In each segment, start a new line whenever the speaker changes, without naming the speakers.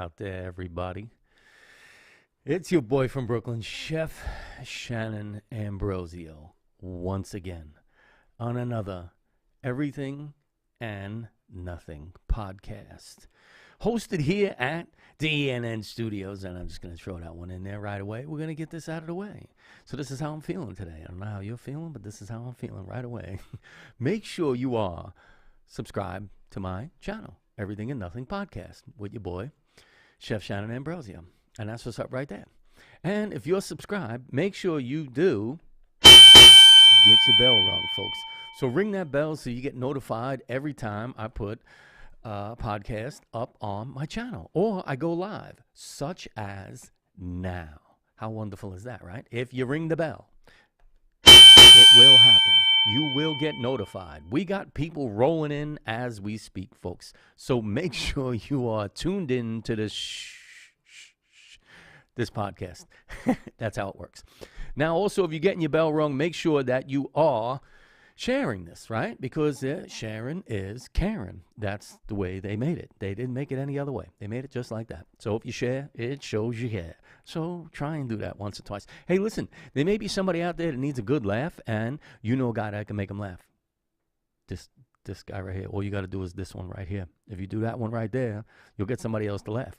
out there, everybody? It's your boy from Brooklyn, Chef Shannon Ambrosio, once again on another Everything and Nothing podcast, hosted here at the ENN Studios, and I'm just going to throw that one in there right away. We're going to get this out of the way. So this is how I'm feeling today. I don't know how you're feeling, but this is how I'm feeling right away. Make sure you are subscribed to my channel, Everything and Nothing podcast, with your boy, Chef Shannon Ambrosio. And that's what's up right there. And if you're subscribed, make sure you do get your bell rung, folks. So ring that bell so you get notified every time I put a podcast up on my channel or I go live, such as now. How wonderful is that, right? If you ring the bell, it will happen. You will get notified. We got people rolling in as we speak, folks. So make sure you are tuned in to this podcast. That's how it works. Now, also, if you're getting your bell rung, make sure that you are sharing this, right? Because sharing is caring. That's the way they made it. They didn't make it any other way. They made it just like that. So if you share, it shows you care. So try and do that once or twice. Hey, listen, there may be somebody out there that needs a good laugh, and you know a guy that can make them laugh. This guy right here. All you got to do is this one right here. If you do that one right there, you'll get somebody else to laugh.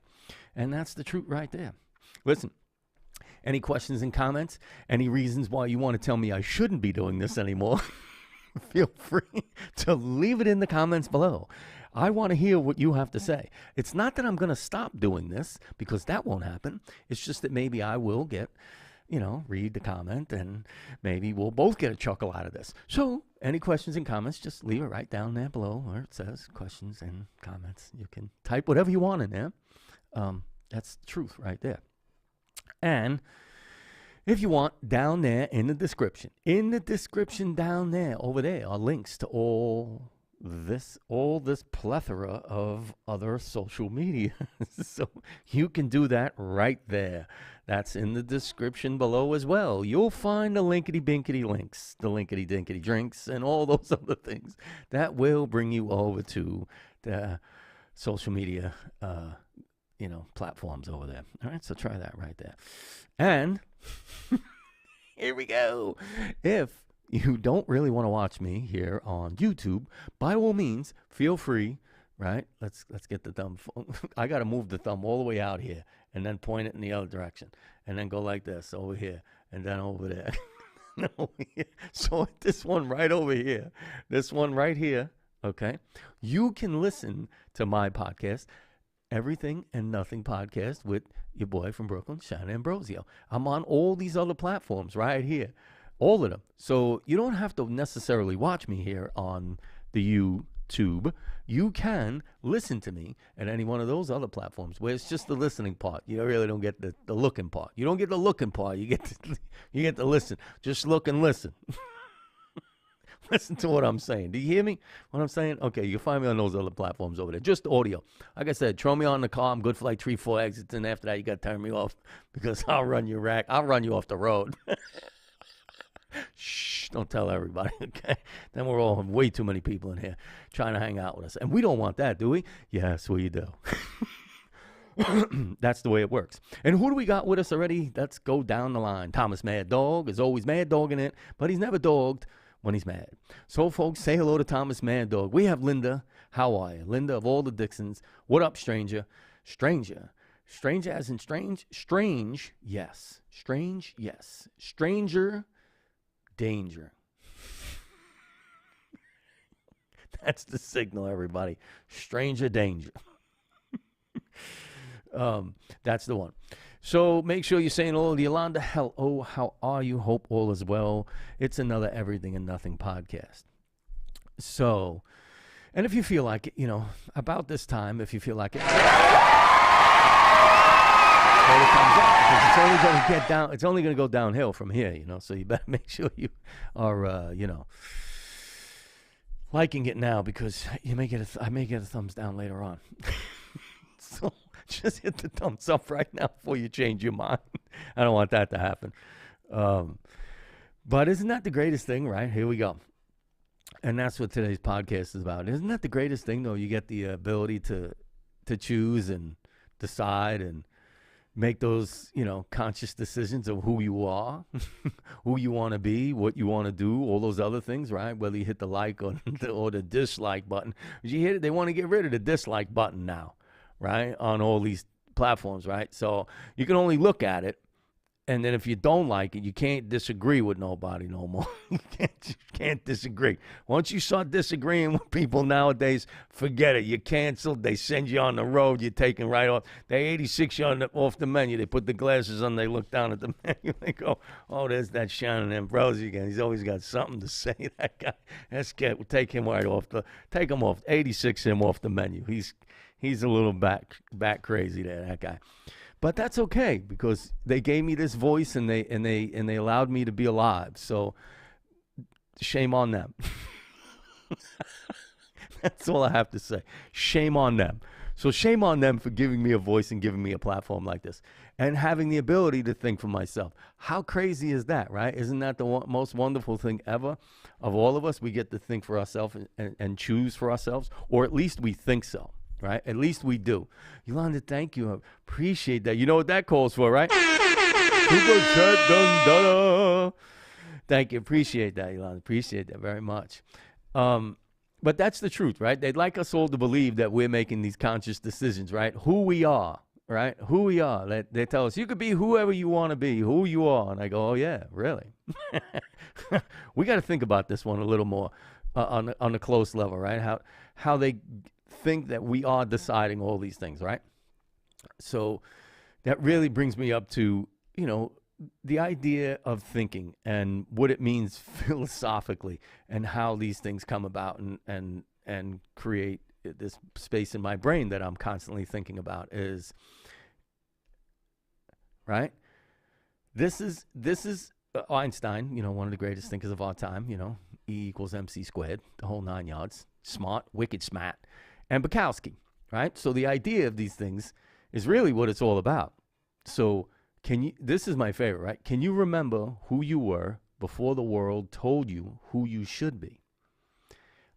And that's the truth right there. Listen, any questions and comments? Any reasons why you want to tell me I shouldn't be doing this anymore? Feel free to leave it in the comments below. I want to hear what you have to say. It's not that I'm going to stop doing this, because that won't happen. It's just that maybe I will get, read the comment, and maybe we'll both get a chuckle out of this. So any questions and comments, just leave it right down there below where it says questions and comments. You can type whatever you want in there. That's the truth right there. And if you want, down there in the description down there, over there, are links to all this plethora of other social media. So you can do that right there. That's in the description below as well. You'll find the linkity-binkity links, the linkity-dinkity drinks, and all those other things that will bring you over to the social media platforms over there. All right, so try that right there. And here we go. If you don't really want to watch me here on YouTube, by all means, feel free, right? Let's get the thumb. I got to move the thumb all the way out here and then point it in the other direction and then go like this over here and then over there. So this one right over here, this one right here, okay? You can listen to my podcast, Everything and Nothing podcast, with your boy from Brooklyn, Shannon Ambrosio. I'm on all these other platforms right here, all of them. So you don't have to necessarily watch me here on the YouTube. You can listen to me at any one of those other platforms where it's just the listening part. You really don't get the looking part. You don't get the looking part. You get to listen. Just look and listen. Listen to what I'm saying. Do you hear me? What I'm saying? Okay, you'll find me on those other platforms over there. Just audio. Like I said, throw me on the car. I'm good for like 3-4 exits, and after that, you got to turn me off because I'll run you rack. I'll run you off the road. Shh, don't tell everybody, okay? Then we're all way too many people in here trying to hang out with us. And we don't want that, do we? Yes, we do. That's the way it works. And who do we got with us already? Let's go down the line. Thomas Mad Dog is always mad dogging it, but he's never dogged when he's mad. So, folks, say hello to Thomas Mad Dog. We have Linda. How are you? Linda of all the Dixons. What up, stranger? Stranger. Stranger as in strange? Strange, yes. Strange, yes. Stranger, danger. That's the signal, everybody. Stranger, danger. That's the one. So make sure you're saying hello to Yolanda. Hello, how are you? Hope all is well. It's another Everything and Nothing podcast. So, and if you feel like it, about this time, if you feel like it, it's only going to get down. It's only going to go downhill from here, So you better make sure you are, liking it now, because I may get a thumbs down later on. So just hit the thumbs up right now before you change your mind. I don't want that to happen. But isn't that the greatest thing, right? Here we go. And that's what today's podcast is about. Isn't that the greatest thing, though? You get the ability to choose and decide and make those, conscious decisions of who you are, who you want to be, what you want to do, all those other things, right? Whether you hit the like or the dislike button. You hit it, they want to get rid of the dislike button now, right? On all these platforms, right? So you can only look at it. And then if you don't like it, you can't disagree with nobody no more. You can't disagree. Once you start disagreeing with people nowadays, forget it. You're canceled. They send you on the road. You're taken right off. They 86 you off the menu. They put the glasses on. They look down at the menu. They go, oh, there's that Shannon Ambrosi again. He's always got something to say, that guy. We'll take him right off. Take him off. 86 him off the menu. He's a little back crazy there, that guy. But that's okay, because they gave me this voice and they allowed me to be alive. So shame on them. That's all I have to say. Shame on them. So shame on them for giving me a voice and giving me a platform like this and having the ability to think for myself. How crazy is that, right? Isn't that the most wonderful thing ever? Of all of us, we get to think for ourselves and choose for ourselves, or at least we think so. Right? At least we do. Yolanda, thank you. I appreciate that. You know what that calls for, right? Super chat, dun, dun, dun. Thank you. Appreciate that, Yolanda. Appreciate that very much. But that's the truth, right? They'd like us all to believe that we're making these conscious decisions, right? Who we are, right? Who we are. They tell us, you could be whoever you want to be, who you are. And I go, oh, yeah, really? We got to think about this one a little more on a close level, right? How they think that we are deciding all these things, right? So that really brings me up to, the idea of thinking and what it means philosophically and how these things come about and create this space in my brain that I'm constantly thinking about is, right? This is Einstein, one of the greatest thinkers of our time, E equals MC squared, the whole 9 yards, smart, wicked smart. And Bukowski, right? So the idea of these things is really what it's all about. So this is my favorite, right? Can you remember who you were before the world told you who you should be?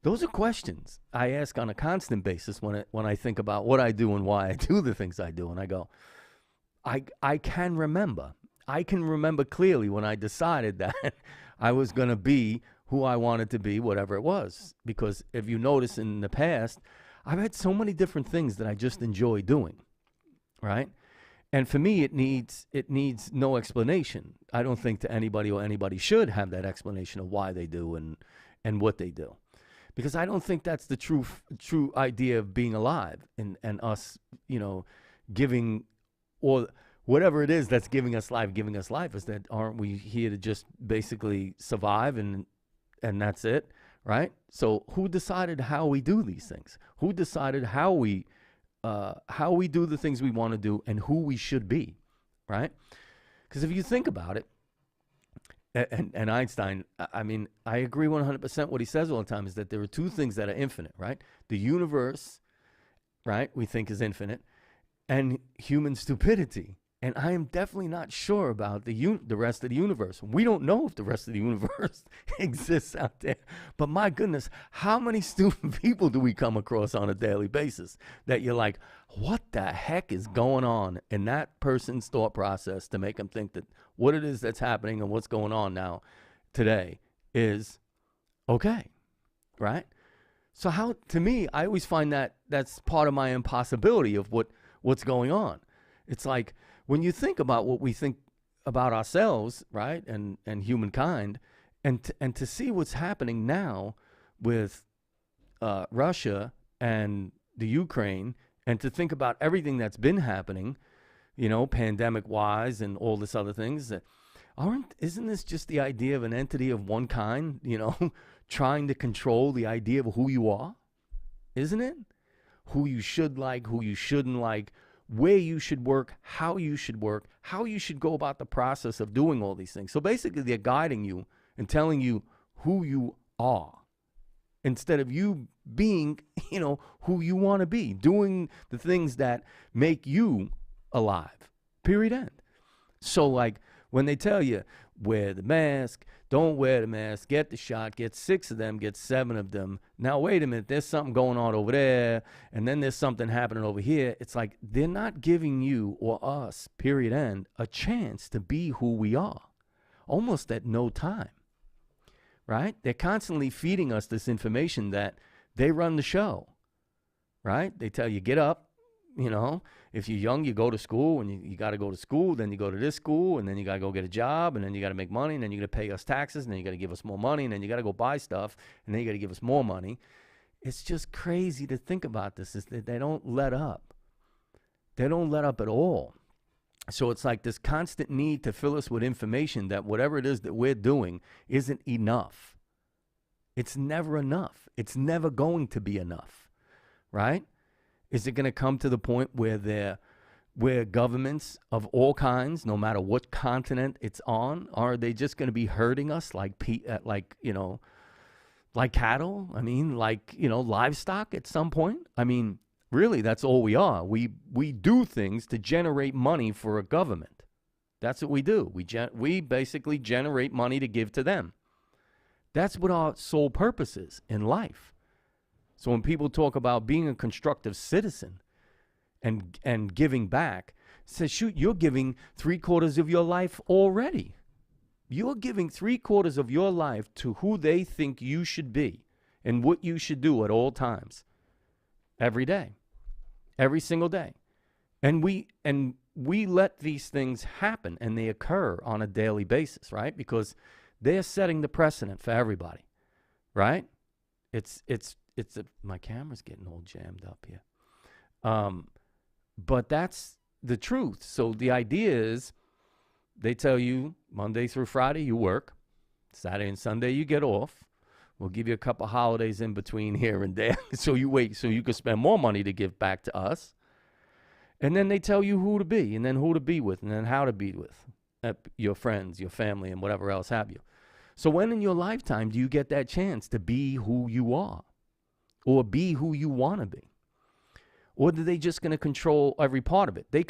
Those are questions I ask on a constant basis when I think about what I do and why I do the things I do. And I go, I can remember. I can remember clearly when I decided that I was going to be who I wanted to be, whatever it was. Because if you notice in the past, I've had so many different things that I just enjoy doing, right? And for me, it needs no explanation. I don't think to anybody or anybody should have that explanation of why they do and what they do. Because I don't think that's the true idea of being alive and us, giving, or whatever it is that's giving us life is that aren't we here to just basically survive and that's it? Right? So who decided how we do these things? Who decided how we do the things we want to do and who we should be, right? Because if you think about it, and Einstein, I mean, I agree 100% what he says all the time is that there are two things that are infinite, right? The universe, right, we think is infinite, and human stupidity. And I am definitely not sure about the rest of the universe. We don't know if the rest of the universe exists out there. But my goodness, how many stupid people do we come across on a daily basis that you're like, what the heck is going on in that person's thought process to make them think that what it is that's happening and what's going on now today is okay, right? So to me, I always find that that's part of my impossibility of what's going on. It's like, when you think about what we think about ourselves, right, and humankind, and to see what's happening now with Russia and the Ukraine, and to think about everything that's been happening, pandemic-wise and all this other things, that isn't this just the idea of an entity of one kind, trying to control the idea of who you are? Isn't it? Who you should like, who you shouldn't like, where you should work, how you should go about the process of doing all these things. So basically, they're guiding you and telling you who you are instead of you being, who you want to be, doing the things that make you alive, period, end. So like when they tell you wear the mask, don't wear the mask, get the shot, get 6 of them, get 7 of them. Now, wait a minute, there's something going on over there, and then there's something happening over here. It's like they're not giving you or us, period end, a chance to be who we are, almost at no time, right? They're constantly feeding us this information that they run the show, right? They tell you, get up, if you're young, you go to school, and you got to go to school, then you go to this school, and then you got to go get a job, and then you got to make money, and then you got to pay us taxes, and then you got to give us more money, and then you got to go buy stuff, and then you got to give us more money. It's just crazy to think about this, is that they don't let up. They don't let up at all. So it's like this constant need to fill us with information that whatever it is that we're doing isn't enough. It's never enough. It's never going to be enough, right? Is it going to come to the point where governments of all kinds, no matter what continent it's on, are they just going to be herding us like cattle? I mean, livestock at some point? I mean, really, that's all we are. We do things to generate money for a government. That's what we do. We basically generate money to give to them. That's what our sole purpose is in life. So when people talk about being a constructive citizen and giving back, says, shoot, you're giving 3/4 of your life already. You're giving 3/4 of your life to who they think you should be and what you should do at all times, every day, every single day. And we let these things happen, and they occur on a daily basis, right? Because they're setting the precedent for everybody, right? My camera's getting all jammed up here. But that's the truth. So the idea is they tell you Monday through Friday you work. Saturday and Sunday you get off. We'll give you a couple holidays in between here and there so you can spend more money to give back to us. And then they tell you who to be, and then who to be with, and then how to be with your friends, your family, and whatever else have you. So when in your lifetime do you get that chance to be who you are? Or be who you want to be? Or are they just going to control every part of it? They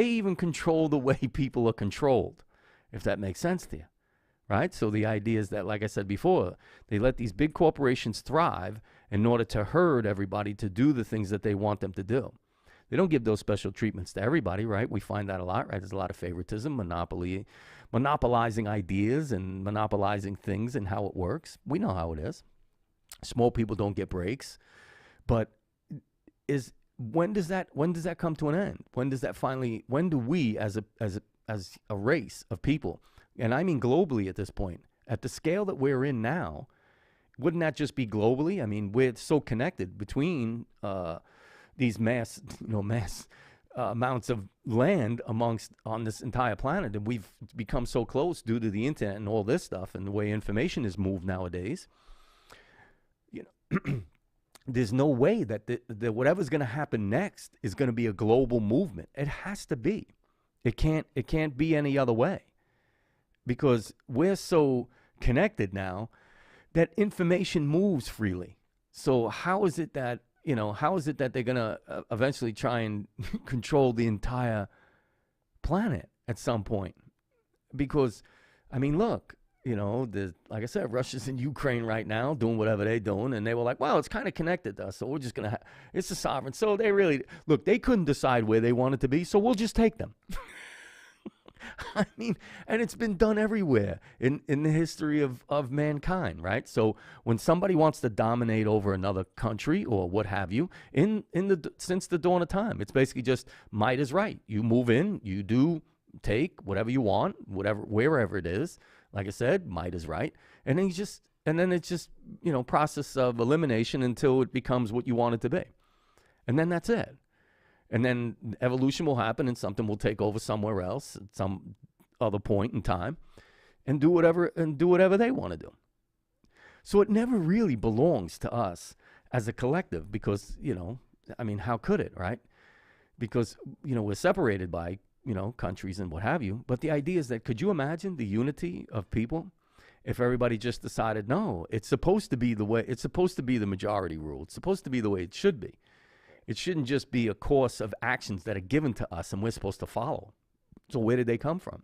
even control the way people are controlled, if that makes sense to you, right? So the idea is that, like I said before, they let these big corporations thrive in order to herd everybody to do the things that they want them to do. They don't give those special treatments to everybody, right? We find that a lot, right? There's a lot of favoritism, monopolizing ideas and monopolizing things and how it works. We know how it is. Small people don't get breaks, but when does that come to an end? When do we as a race of people, and I mean globally at this point, at the scale that we're in now, wouldn't that just be globally? I mean, we're so connected between these mass amounts of land on this entire planet, and we've become so close due to the internet and all this stuff and the way information is moved nowadays. There's no way that whatever's going to happen next is going to be a global movement. It has to be. It can't be any other way, because we're so connected now that information moves freely. So how is it that they're going to eventually try and control the entire planet at some point? Because, I mean, look, like I said, Russia's in Ukraine right now doing whatever they're doing. And they were like, well, it's kind of connected to us. So we're just going to it's a sovereign. So they couldn't decide where they wanted to be. So we'll just take them. I mean, and it's been done everywhere in the history of mankind, right? So when somebody wants to dominate over another country or what have you, since the dawn of time, it's basically just might is right. You move in, you do take whatever you want, wherever it is. Like I said, might is right. And then it's just, process of elimination until it becomes what you want it to be. And then that's it. And then evolution will happen and something will take over somewhere else at some other point in time and do whatever they want to do. So it never really belongs to us as a collective because, how could it, right? Because, we're separated by countries and what have you. But the idea is that, could you imagine the unity of people if everybody just decided, no, it's supposed to be the majority rule. It's supposed to be the way it should be. It shouldn't just be a course of actions that are given to us and we're supposed to follow. So where did they come from?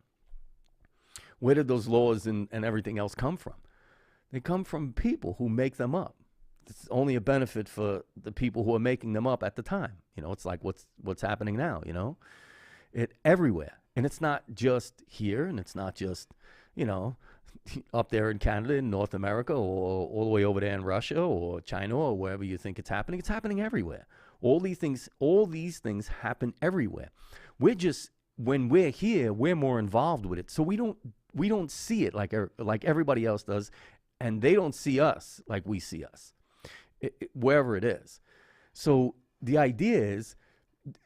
Where did those laws and everything else come from? They come from people who make them up. It's only a benefit for the people who are making them up at the time. It's like what's happening now, It everywhere. And it's not just here, and it's not just, up there in Canada, in North America, or all the way over there in Russia or China or wherever you think it's happening. It's happening everywhere. All these things happen everywhere. When we're here, we're more involved with it. So we don't see it like everybody else does, and they don't see us like we see us, wherever it is. So the idea is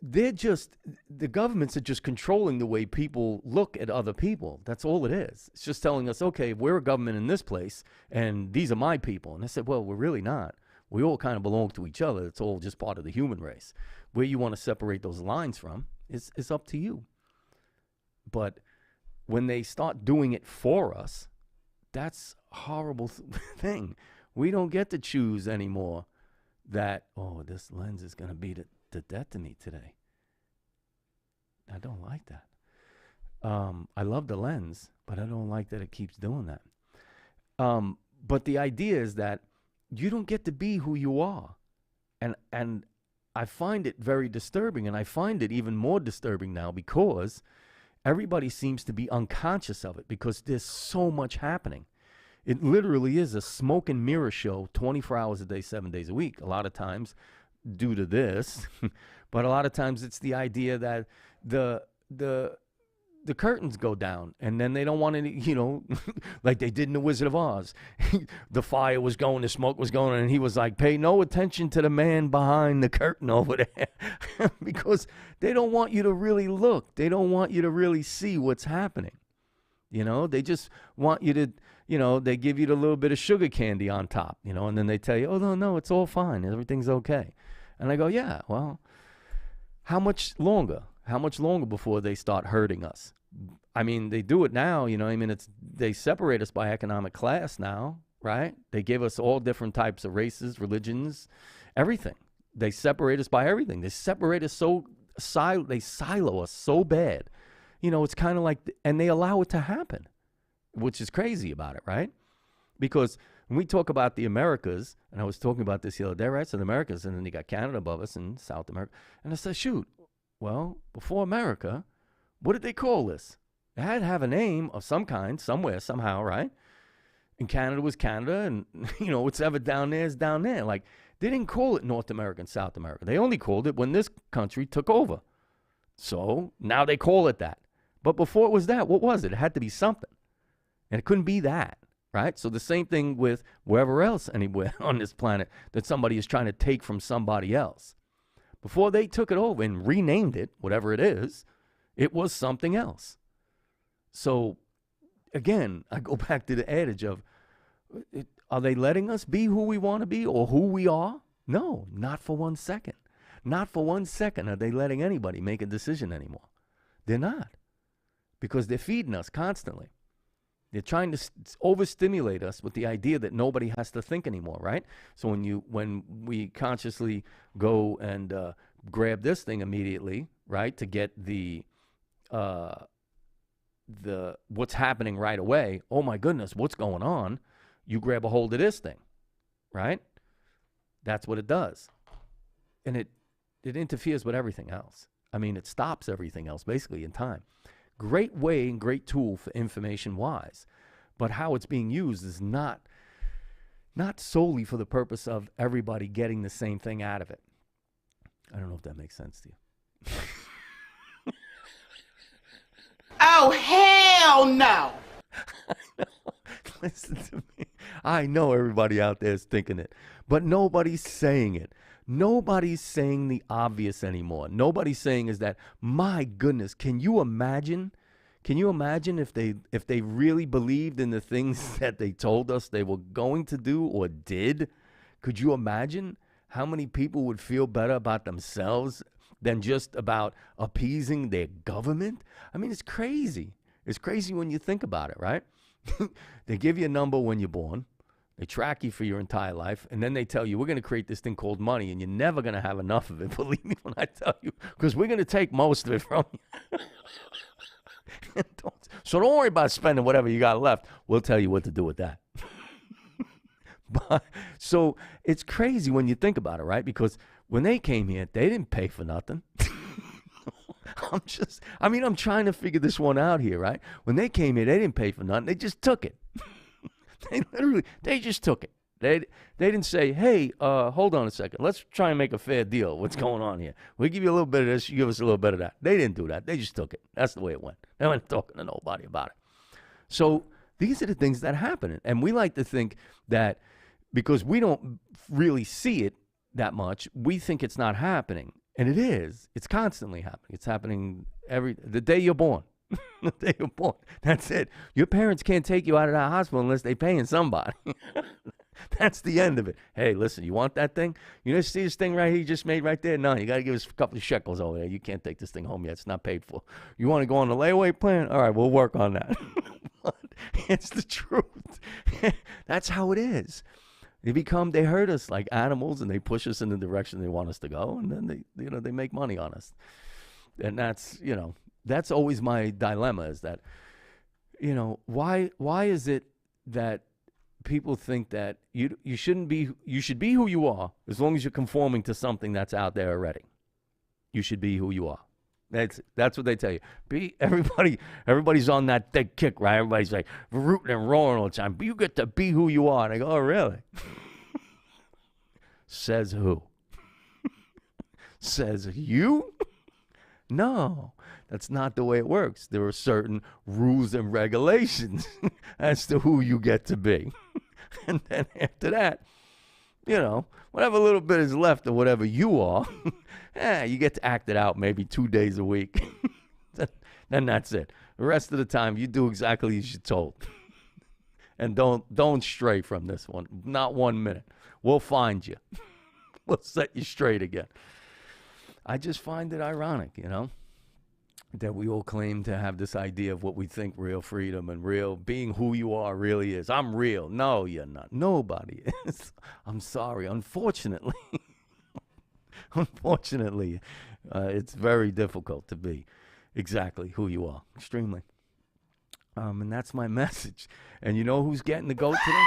the governments are just controlling the way people look at other people. That's all it is. It's just telling us, okay, we're a government in this place, and these are my people. And I said, well, we're really not. We all kind of belong to each other. It's all just part of the human race. Where you want to separate those lines from is up to you. But when they start doing it for us, that's a horrible thing. We don't get to choose anymore that, this lens is going to be the death to me today. I don't like that. I love the lens, but I don't like that it keeps doing that. But the idea is that you don't get to be who you are. And I find it very disturbing, and I find it even more disturbing now because everybody seems to be unconscious of it because there's so much happening. It literally is a smoke and mirror show 24 hours a day, 7 days a week. A lot of times due to this, but a lot of times it's the idea that the curtains go down, and then they don't want any, like they did in The Wizard of Oz. The fire was going, the smoke was going, and he was like, pay no attention to the man behind the curtain over there because they don't want you to really look. They don't want you to really see what's happening. They just want you to, they give you the little bit of sugar candy on top, and then they tell you, oh, no, it's all fine. Everything's okay. And I go, yeah, well, how much longer? How much longer before they start hurting us? I mean, they do it now, they separate us by economic class now, right? They give us all different types of races, religions, everything. They separate us by everything. They separate us they silo us so bad. It's kind of like, and they allow it to happen, which is crazy about it, right? Because when we talk about the Americas, and I was talking about this the other day, right? So the Americas, and then you got Canada above us and South America. And I said, shoot, well, before America, what did they call this? It had to have a name of some kind, somewhere, somehow, right? And Canada was Canada, and, what's ever down there is down there. Like, they didn't call it North America and South America. They only called it when this country took over. So now they call it that. But before it was that, what was it? It had to be something. And it couldn't be that, right? So the same thing with wherever else, anywhere on this planet, that somebody is trying to take from somebody else. Before they took it over and renamed it, whatever it is, it was something else. So, again, I go back to the adage of, are they letting us be who we want to be or who we are? No, not for 1 second. Not for 1 second are they letting anybody make a decision anymore. They're not. Because they're feeding us constantly. They're trying to overstimulate us with the idea that nobody has to think anymore, right? So when we consciously go and grab this thing immediately, right, to get the what's happening right away, oh my goodness, what's going on? You grab a hold of this thing, right? That's what it does. And it interferes with everything else. I mean, it stops everything else basically in time. Great way and great tool for information-wise, but how it's being used is not solely for the purpose of everybody getting the same thing out of it. I don't know if that makes sense to you.
Oh, hell no!
Listen to me. I know everybody out there is thinking it, but nobody's saying it. Nobody's saying the obvious anymore. Nobody's saying is that, my goodness, can you imagine? Can you imagine if they really believed in the things that they told us they were going to do or did? Could you imagine how many people would feel better about themselves than just about appeasing their government? I mean, it's crazy. It's crazy when you think about it, right? They give you a number when you're born. They track you for your entire life, and then they tell you, we're going to create this thing called money, and you're never going to have enough of it, believe me when I tell you, because we're going to take most of it from you. So don't worry about spending whatever you got left. We'll tell you what to do with that. But, so it's crazy when you think about it, right? Because when they came here, they didn't pay for nothing. I'm trying to figure this one out here, right? When they came here, they didn't pay for nothing. They just took it. They just took it. They didn't say, hey, hold on a second. Let's try and make a fair deal. What's going on here? We'll give you a little bit of this. You give us a little bit of that. They didn't do that. They just took it. That's the way it went. They weren't talking to nobody about it. So these are the things that happen. And we like to think that because we don't really see it that much, we think it's not happening. And it is. It's constantly happening. It's happening the day you're born. The day you're born. That's it. Your parents can't take you out of that hospital unless they're paying somebody. That's the end of it. Hey, listen, you want that thing? You know, see this thing right here you just made right there? No, you got to give us a couple of shekels over there. You can't take this thing home yet. It's not paid for. You want to go on the layaway plan? All right, we'll work on that. But it's the truth. That's how it is. They hurt us like animals, and they push us in the direction they want us to go, and then they make money on us. And that's always my dilemma is that, why is it that people think that you should be who you are as long as you're conforming to something that's out there already. You should be who you are. That's what they tell you. Everybody's on that thick kick, right? Everybody's like rooting and roaring all the time. But you get to be who you are. And I go, oh, really? Says who? Says you? No, that's not the way it works. There are certain rules and regulations as to who you get to be. And then after that, whatever little bit is left of whatever you are, you get to act it out maybe 2 days a week. Then that's it. The rest of the time, you do exactly as you're told. And don't stray from this one. Not 1 minute. We'll find you. We'll set you straight again. I just find it ironic, that we all claim to have this idea of what we think real freedom and real being who you are really is. I'm real. No, you're not. Nobody is. I'm sorry. Unfortunately, it's very difficult to be exactly who you are. Extremely. And that's my message. And you know who's getting the goat today?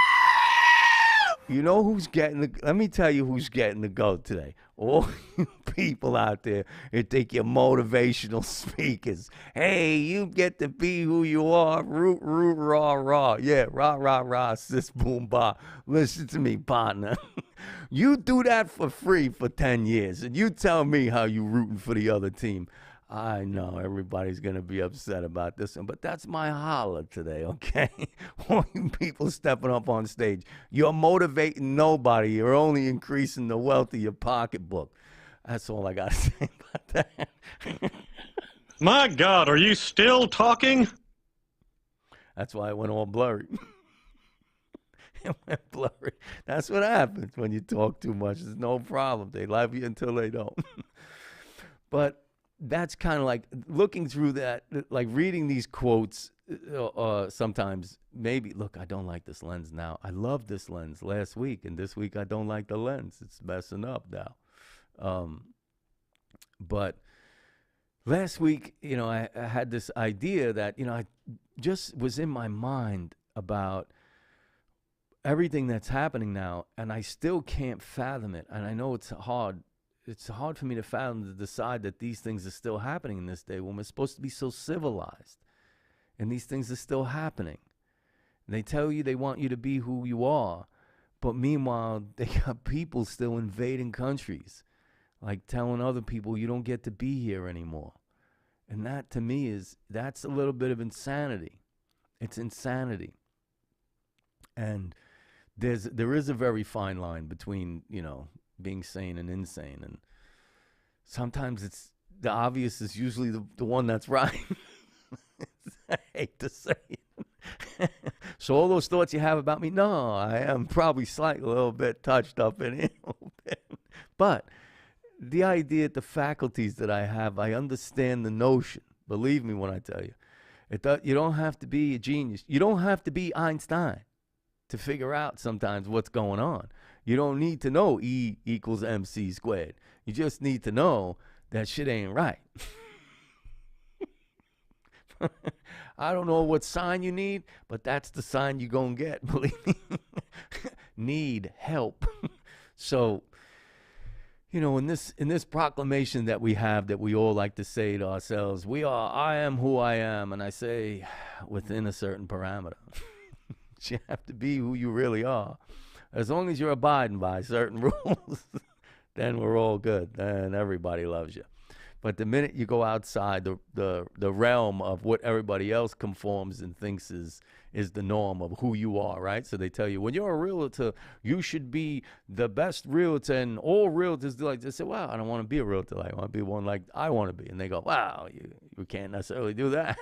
Let me tell you who's getting the goat today. All you people out there who think you're motivational speakers. Hey, you get to be who you are. Root, rah, rah. Yeah, rah, rah, rah, sis, boom, bah. Listen to me, partner. You do that for free for 10 years, and you tell me how you rooting for the other team. I know everybody's going to be upset about this one, but that's my holler today, okay? All you people stepping up on stage, you're motivating nobody. You're only increasing the wealth of your pocketbook. That's all I got to say about that.
My God, are you still talking?
That's why it went all blurry. It went blurry. That's what happens when you talk too much. There's no problem. They love you until they don't. But that's kind of like looking through that, like reading these quotes sometimes. Maybe, look, I don't like this lens now. I loved this lens last week, and this week I don't like the lens. It's messing up now. But last week, I had this idea that, I just was in my mind about everything that's happening now, and I still can't fathom it. And I know it's hard. It's hard for me to fathom, to decide that these things are still happening in this day when we're supposed to be so civilized. And these things are still happening. And they tell you they want you to be who you are. But meanwhile, they got people still invading countries. Like telling other people you don't get to be here anymore. And that to me that's a little bit of insanity. It's insanity. And there is a very fine line between, being sane and insane, and sometimes it's the obvious is usually the one that's right. I hate to say it. So all those thoughts you have about me, no, I am probably slightly a little bit touched up in it, a little bit. But the idea, the faculties that I have, I understand the notion. Believe me when I tell you, you don't have to be a genius. You don't have to be Einstein to figure out sometimes what's going on. You don't need to know E equals MC squared. You just need to know that shit ain't right. I don't know what sign you need, but that's the sign you're going to get, believe me. Need help. So, you know, in this proclamation that we have, that we all like to say to ourselves, I am who I am, and I say within a certain parameter. You have to be who you really are. As long as you're abiding by certain rules, then we're all good. Then everybody loves you. But the minute you go outside the realm of what everybody else conforms and thinks is the norm of who you are, right? So they tell you, when you're a realtor, you should be the best realtor, and all realtors do like this. Say, wow, I don't want to be a realtor. I want to be one like I want to be. And they go, wow, you can't necessarily do that.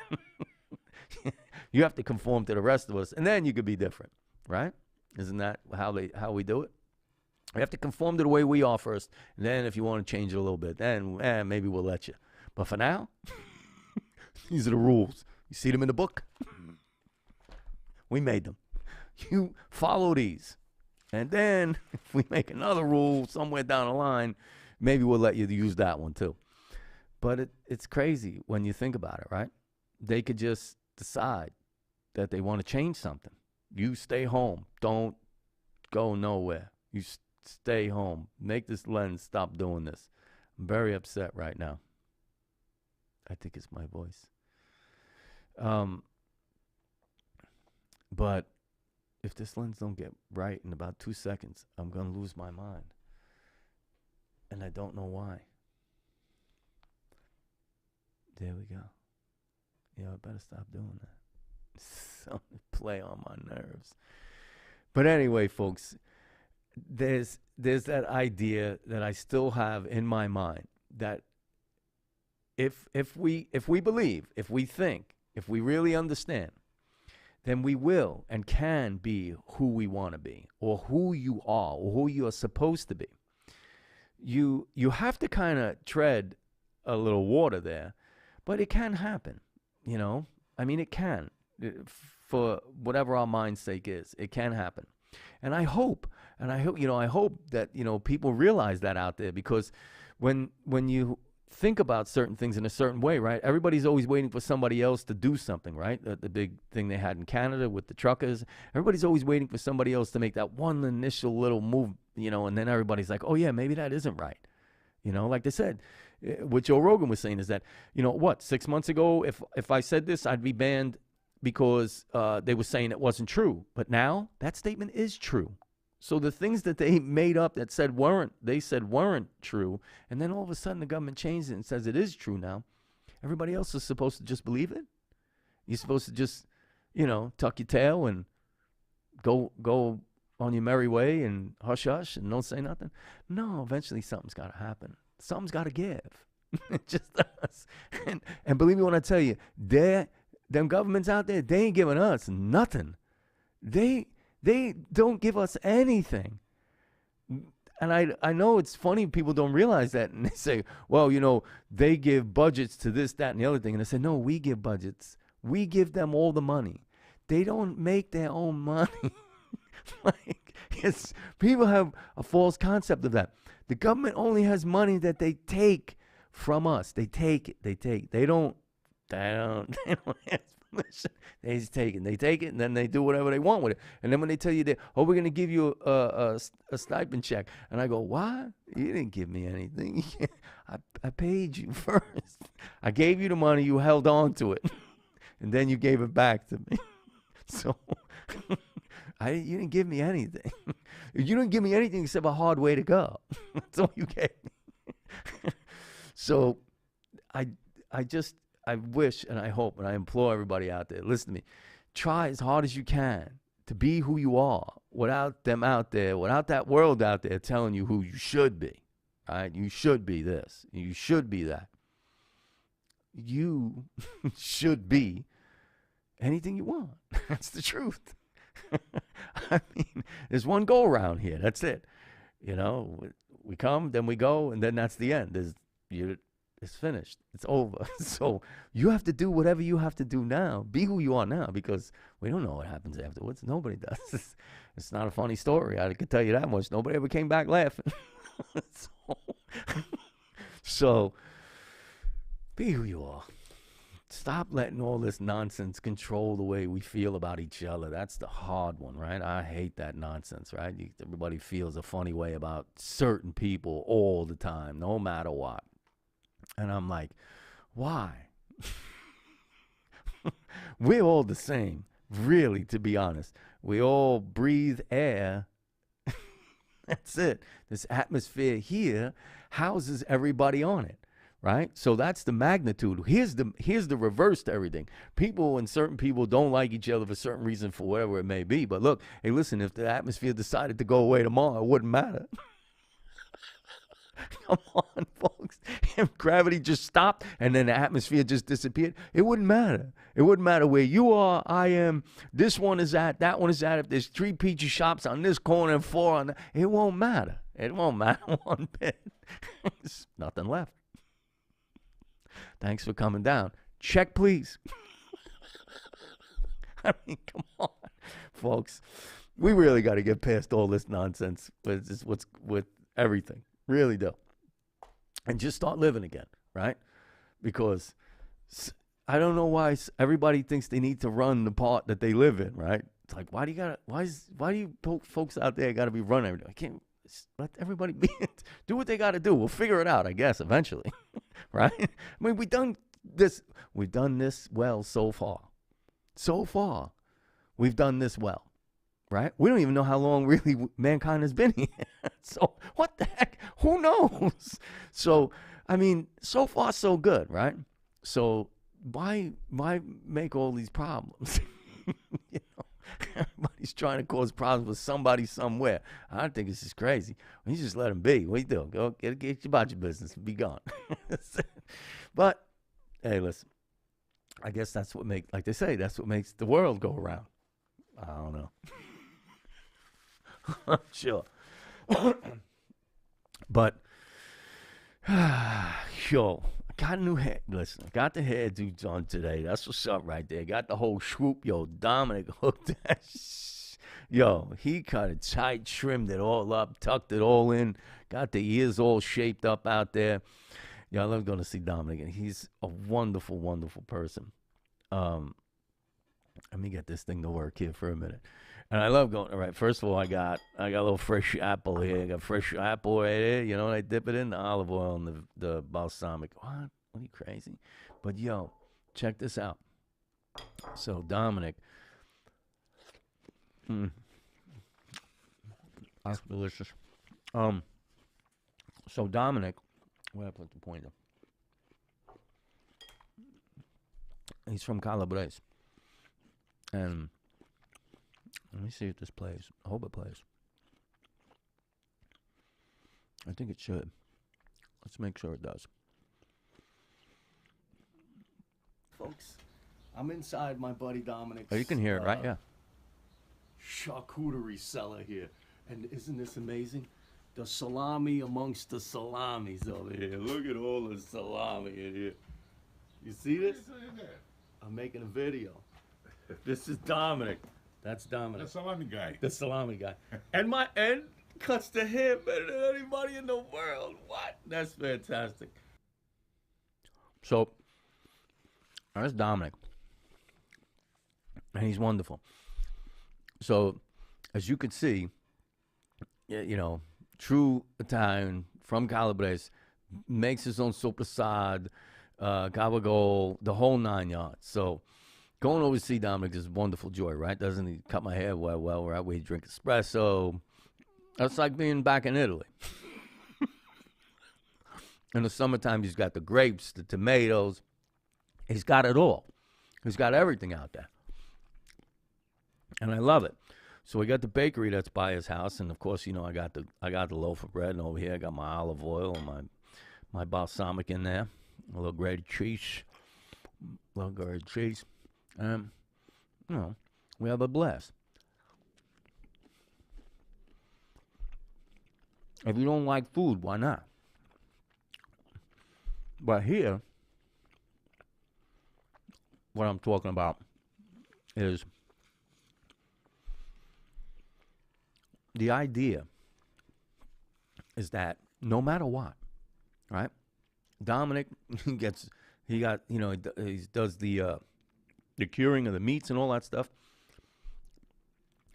You have to conform to the rest of us, and then you could be different, right? Isn't that how we do it? We have to conform to the way we are first, and then if you want to change it a little bit, then maybe we'll let you. But for now, these are the rules. You see them in the book? We made them. You follow these. And then if we make another rule somewhere down the line, maybe we'll let you use that one too. But it's crazy when you think about it, right? They could just decide that they want to change something. You stay home. Don't go nowhere. You stay home. Make this lens stop doing this. I'm very upset right now. I think it's my voice. But if this lens don't get right in about 2 seconds, I'm going to lose my mind. And I don't know why. There we go. Yeah, I better stop doing that. So play on my nerves. But anyway, folks, there's that idea that I still have in my mind that if we believe, if we think, if we really understand, then we will and can be who we want to be, or who you are, or who you are supposed to be. You have to kind of tread a little water there, but it can happen, you know? I mean, it can. For whatever our mind's sake is, it can happen. And I hope that, people realize that out there, because when you think about certain things in a certain way, right? Everybody's always waiting for somebody else to do something, right? The big thing they had in Canada with the truckers. Everybody's always waiting for somebody else to make that one initial little move, and then everybody's like, oh yeah, maybe that isn't right. Like they said, what Joe Rogan was saying is that, 6 months ago, if I said this, I'd be banned because they were saying it wasn't true. But now that statement is true. So the things that they made up that they said weren't true, and then all of a sudden the government changed it and says it is true now. Everybody else is supposed to just believe it. You're supposed to just, tuck your tail and go on your merry way and hush hush and don't say nothing. No, eventually something's got to happen. Something's got to give. It just does. And believe me when I tell you, them governments out there, they ain't giving us nothing. They don't give us anything. And I know it's funny, people don't realize that. And they say, well, they give budgets to this, that, and the other thing. And I say, no, we give budgets. We give them all the money. They don't make their own money. People have a false concept of that. The government only has money that they take from us. They take it. They don't ask permission. They just take it. They take it, and then they do whatever they want with it. And then when they tell you that, we're going to give you a stipend check. And I go, what? You didn't give me anything. I paid you first. I gave you the money. You held on to it. And then you gave it back to me. So you didn't give me anything. You didn't give me anything except a hard way to go. That's all you gave me. So I wish and I hope and I implore everybody out there, listen to me. Try as hard as you can to be who you are without them out there, without that world out there telling you who you should be. Right? You should be this. You should be that. You should be anything you want. That's the truth. I mean, there's one go around here. That's it. We come, then we go, and then that's the end. It's finished. It's over. So you have to do whatever you have to do now. Be who you are now, because we don't know what happens afterwards. Nobody does. It's not a funny story. I can tell you that much. Nobody ever came back laughing. So be who you are. stop letting all this nonsense control the way we feel about each other. That's the hard one, right? I hate that nonsense, right? Everybody feels a funny way about certain people all the time, no matter what. And I'm like, why? We're all the same, really, to be honest. We all breathe air. That's it. This atmosphere here houses everybody on it, right? So that's the magnitude. Here's the reverse to everything. People and certain people don't like each other for certain reason, for whatever it may be. But look, hey, listen, if the atmosphere decided to go away tomorrow, it wouldn't matter. Come on, folks. If gravity just stopped and then the atmosphere just disappeared, it wouldn't matter. It wouldn't matter where you are, I am, this one is at, that one is at. If there's 3 pizza shops on this corner and 4 on that, it won't matter. It won't matter one bit. There's nothing left. Thanks for coming down. Check, please. I mean, come on, folks. We really got to get past all this nonsense. It's just what's with everything. Really do. And just start living again, right? Because I don't know why everybody thinks they need to run the part that they live in, right? It's like, why do you folks out there got to be running everything? I can't let everybody do what they got to do. We'll figure it out, I guess, eventually, right? I mean, we've done this well so far. So far, we've done this well. Right? We don't even know how long really mankind has been here. So what the heck? Who knows? So, I mean, so far so good, right? So why make all these problems? You know, everybody's trying to cause problems with somebody somewhere. I think it's just crazy. You just let them be. What you do? Go get about your business and be gone. But hey, listen. I guess that's what like they say, that's what makes the world go around. I don't know. Sure. But, yo, I got a new hair. Listen, I got the hairdo on today. That's what's up right there. Got the whole swoop. Yo, Dominic hooked that. Yo, he cut it tight, trimmed it all up, tucked it all in, got the ears all shaped up out there. Yo, I love going to see Dominic, and he's a wonderful, wonderful person. Let me get this thing to work here for a minute. And I love going, all right, first of all, I got a little fresh apple here. I got fresh apple right there. You know, I dip it in the olive oil and the balsamic. What? Are you crazy? But, yo, check this out. So, Dominic. That's delicious. So, Dominic, where I put the pointer? He's from Calabrese. And let me see if this plays. I hope it plays. I think it should. Let's make sure it does. Folks, I'm inside my buddy Dominic's. Oh, you can hear it, right? Yeah.
Charcuterie cellar here. And isn't this amazing? The salami amongst the salamis over here. Look at all the salami in here. You see this? I'm making a video. This is Dominic. That's Dominic.
The salami guy.
The salami guy. And my end cuts the hair better than anybody in the world. What? That's fantastic.
So, that's Dominic. And he's wonderful. So, as you can see, you know, true Italian from Calabrese, makes his own soprasad, gabagol, the whole 9 yards. So, going over to see Dominic is a wonderful joy, right? Doesn't he cut my hair well, right? We drink espresso. That's like being back in Italy. In the summertime, he's got the grapes, the tomatoes. He's got it all. He's got everything out there. And I love it. So we got the bakery that's by his house, and of course, you know, I got the loaf of bread, and over here I got my olive oil and my balsamic in there, a little grated cheese, and you know, we have a blast. If you don't like food, why not? But here, what I'm talking about is the idea is that no matter what, right? Dominic He got, he does the curing of the meats and all that stuff.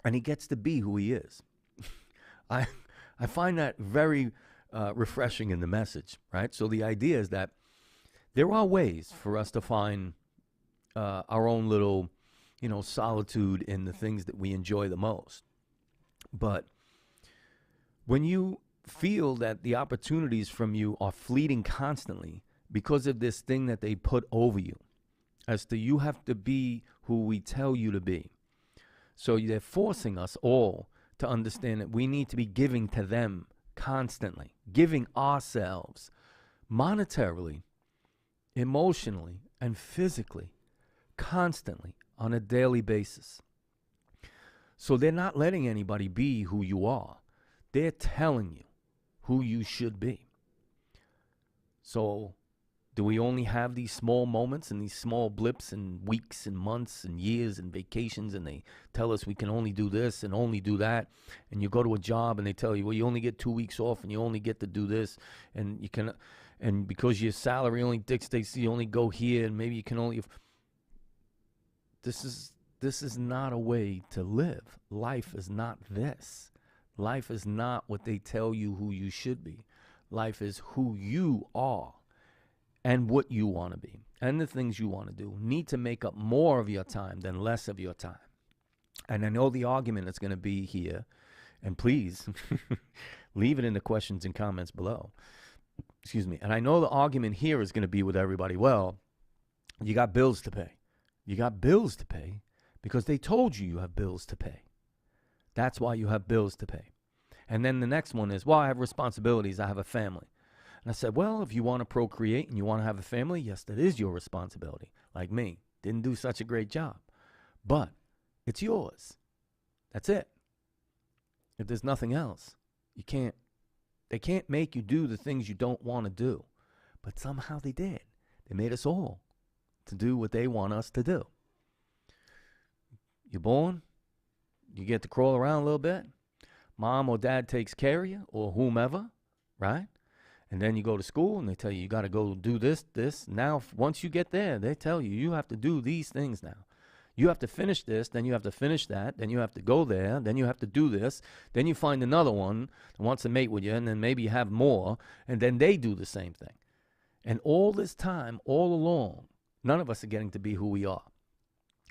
And he gets to be who he is. I find that very refreshing in the message, right? So the idea is that there are ways for us to find our own little, solitude in the things that we enjoy the most. But when you feel that the opportunities from you are fleeting constantly because of this thing that they put over you, as to you have to be who we tell you to be. So they're forcing us all to understand that we need to be giving to them constantly, giving ourselves monetarily, emotionally, and physically, constantly, on a daily basis. So they're not letting anybody be who you are. They're telling you who you should be. So do we only have these small moments and these small blips and weeks and months and years and vacations, and they tell us we can only do this and only do that, and you go to a job and they tell you, well, you only get 2 weeks off and you only get to do this, and you can, and because your salary only dictates you only go here, and maybe you can only. This is not a way to live. Life is not this. Life is not what they tell you who you should be. Life is who you are. And what you want to be, and the things you want to do, need to make up more of your time than less of your time. And I know the argument is going to be here, and please leave it in the questions and comments below. Excuse me. And I know the argument here is going to be with everybody, well, you got bills to pay. You got bills to pay because they told you have bills to pay. That's why you have bills to pay. And then the next one is, well, I have responsibilities. I have a family. And I said, well, if you want to procreate and you want to have a family, yes, that is your responsibility. Like me, didn't do such a great job. But it's yours. That's it. If there's nothing else, they can't make you do the things you don't want to do. But somehow they did. They made us all to do what they want us to do. You're born, you get to crawl around a little bit. Mom or dad takes care of you, or whomever, right? And then you go to school and they tell you, you got to go do this. Now, once you get there, they tell you, you have to do these things now. You have to finish this, then you have to finish that, then you have to go there, then you have to do this. Then you find another one that wants to mate with you, and then maybe you have more, and then they do the same thing. And all this time, all along, none of us are getting to be who we are.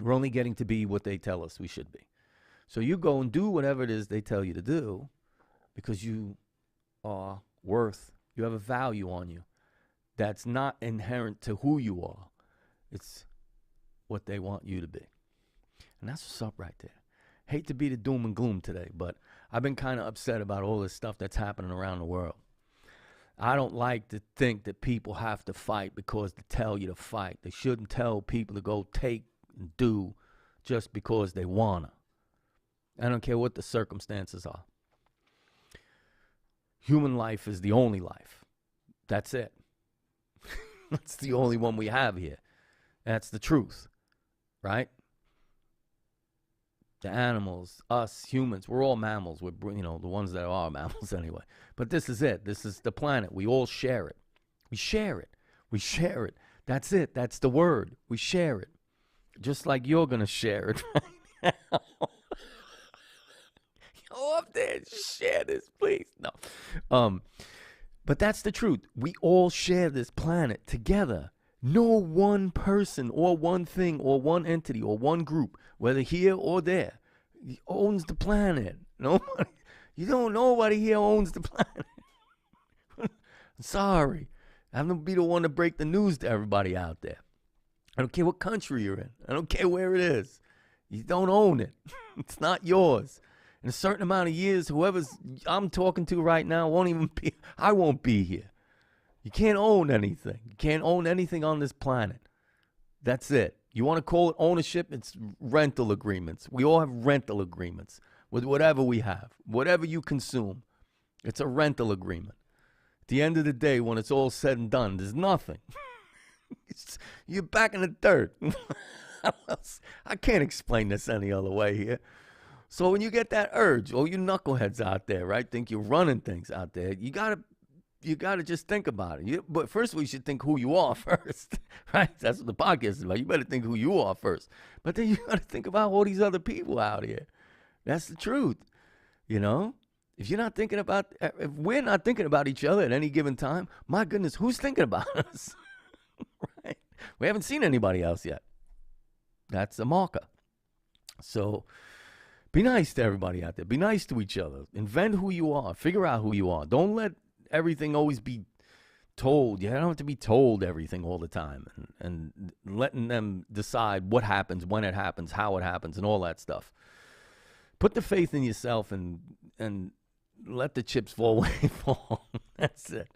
We're only getting to be what they tell us we should be. So you go and do whatever it is they tell you to do because you are worth. You have a value on you that's not inherent to who you are. It's what they want you to be. And that's what's up right there. Hate to be the doom and gloom today, but I've been kind of upset about all this stuff that's happening around the world. I don't like to think that people have to fight because they tell you to fight. They shouldn't tell people to go take and do just because they want to. I don't care what the circumstances are. Human life is the only life. That's it. That's the only one we have here. That's the truth, right? The animals, us humans, we're all mammals. We're, the ones that are mammals anyway. But this is it. This is the planet. We all share it. We share it. We share it. That's it. That's the word. We share it. Just like you're going to share it right now. Go up there and share this, please. No. But that's the truth. We all share this planet together. No one person or one thing or one entity or one group, whether here or there, owns the planet. Nobody, nobody here owns the planet. Sorry. I'm going to be the one to break the news to everybody out there. I don't care what country you're in. I don't care where it is. You don't own it. It's not yours. In a certain amount of years, whoever's I'm talking to right now I won't be here. You can't own anything. You can't own anything on this planet. That's it. You want to call it ownership? It's rental agreements. We all have rental agreements with whatever we have. Whatever you consume, it's a rental agreement. At the end of the day, when it's all said and done, there's nothing. You're back in the dirt. I can't explain this any other way here. So when you get that urge, all you knuckleheads out there, right, think you're running things out there, you got to you got to just think about it. But first, we should think who you are first, right? That's what the podcast is about. You better think who you are first. But then you got to think about all these other people out here. That's the truth, you know? If you're not thinking about, if we're not thinking about each other at any given time, my goodness, who's thinking about us? Right? We haven't seen anybody else yet. That's a marker. So be nice to everybody out there. Be nice to each other. Invent who you are. Figure out who you are. Don't let everything always be told. You don't have to be told everything all the time, and letting them decide what happens, when it happens, how it happens, and all that stuff. Put the faith in yourself and let the chips fall where they fall. That's it.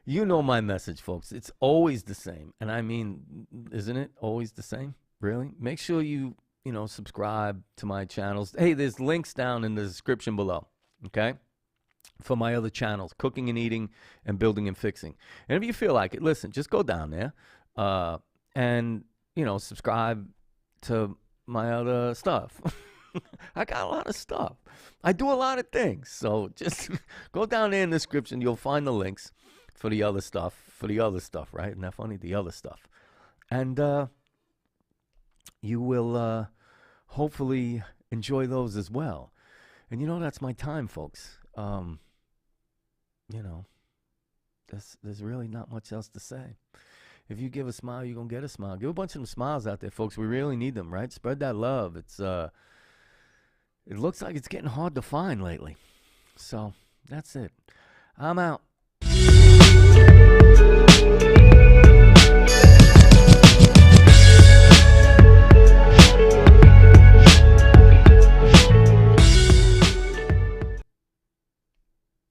You know my message, folks. It's always the same. And I mean, isn't it always the same? Really? Make sure you subscribe to my channels. Hey, there's links down in the description below, okay? For my other channels, Cooking and Eating and Building and Fixing. And if you feel like it, listen, just go down there and, subscribe to my other stuff. I got a lot of stuff. I do a lot of things. So just go down there in the description. You'll find the links for the other stuff. Right? Isn't that funny? The other stuff. And you will hopefully enjoy those as well. And that's my time, folks. There's really not much else to say. If you give a smile, you're going to get a smile. Give a bunch of them smiles out there, folks. We really need them, right? Spread that love. It looks like it's getting hard to find lately. So that's it. I'm out.